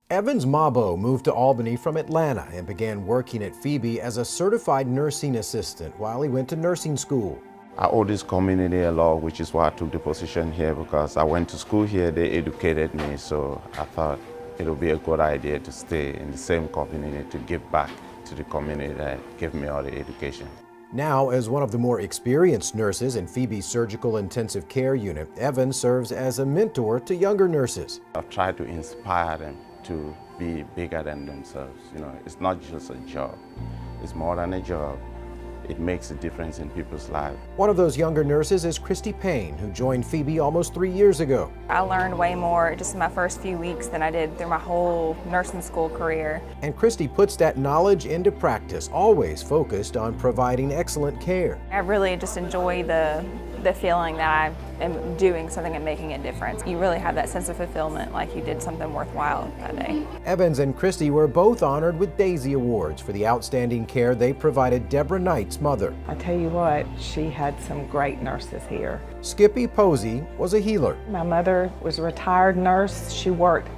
Evans Mabo moved to Albany from Atlanta and began working at Phoebe as a certified nursing assistant while he went to nursing school. I owe this community a lot, which is why I took the position here, because I went to school here, they educated me, so I thought it would be a good idea to stay in the same community to give back to the community that gave me all the education. Now, as one of the more experienced nurses in Phoebe's surgical intensive care unit, Evans serves as a mentor to younger nurses. I've tried to inspire them to be bigger than themselves. You know, it's not just a job, it's more than a job. It makes a difference in people's lives. One of those younger nurses is Christie Payne, who joined Phoebe almost 3 years ago. I learned way more just in my first few weeks than I did through my whole nursing school career. And Christie puts that knowledge into practice, always focused on providing excellent care. I really just enjoy the feeling that I am doing something and making a difference. You really have that sense of fulfillment, like you did something worthwhile that day. Evans and Christie were both honored with Daisy Awards for the outstanding care they provided Deborah Knight's mother. I tell you what, she had some great nurses here. Skippy Posey was a healer. My mother was a retired nurse. She worked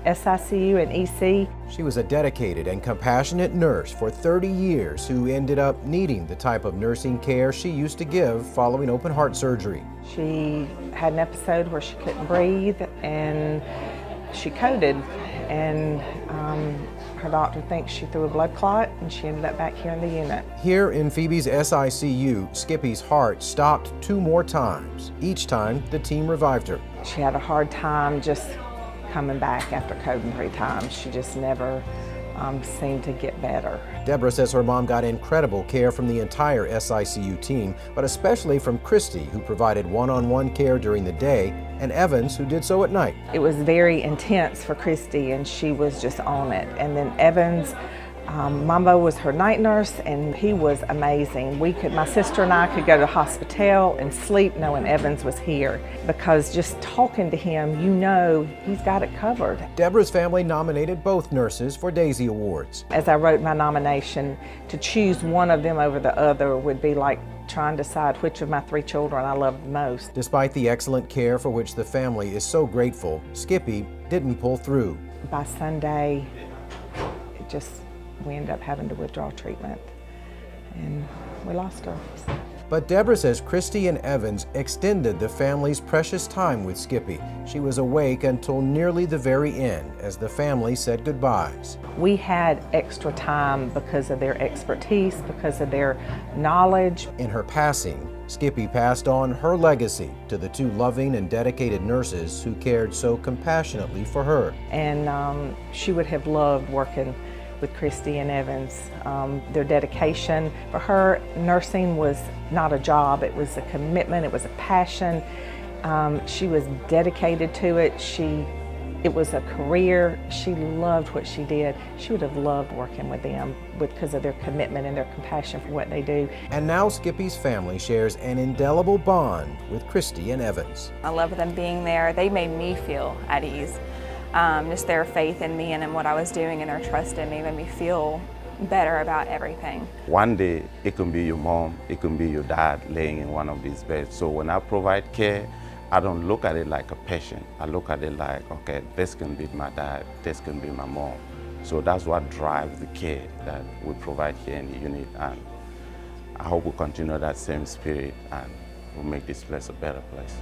SICU and EC. She was a dedicated and compassionate nurse for 30 years who ended up needing the type of nursing care she used to give following open heart surgery. She had an episode where she couldn't breathe and she coded, and her doctor thinks she threw a blood clot and she ended up back here in the unit. Here in Phoebe's SICU, Skippy's heart stopped 2 more times. Each time, the team revived her. She had a hard time just coming back after coding 3 times. She just never seemed to get better. Deborah says her mom got incredible care from the entire SICU team, but especially from Christie, who provided one-on-one care during the day, and Evans, who did so at night. It was very intense for Christie, and she was just on it. And then Evans, Mambo was her night nurse, and he was amazing. My sister and I could go to the hospital and sleep knowing Evans was here, because just talking to him, you know he's got it covered. Deborah's family nominated both nurses for Daisy Awards. As I wrote my nomination, to choose one of them over the other would be like trying to decide which of my 3 children I loved most. Despite the excellent care for which the family is so grateful, Skippy didn't pull through. By Sunday, we ended up having to withdraw treatment, and we lost her. But Deborah says Christie and Evans extended the family's precious time with Skippy. She was awake until nearly the very end as the family said goodbyes. We had extra time because of their expertise, because of their knowledge. In her passing, Skippy passed on her legacy to the 2 loving and dedicated nurses who cared so compassionately for her. And she would have loved working with Kristy and Evans. Their dedication for her, nursing was not a job, it was a commitment, it was a passion. She was dedicated to it. It was a career. She loved what she did. She would have loved working with them because of their commitment and their compassion for what they do. And now Skippy's family shares an indelible bond with Christie and Evans. I love them being there. They made me feel at ease. Just their faith in me and in what I was doing, and their trust in me made me feel better about everything. One day, it can be your mom, it can be your dad laying in one of these beds. So when I provide care, I don't look at it like a patient. I look at it like, okay, this can be my dad, this can be my mom. So that's what drives the care that we provide here in the unit. And I hope we continue that same spirit and we'll make this place a better place.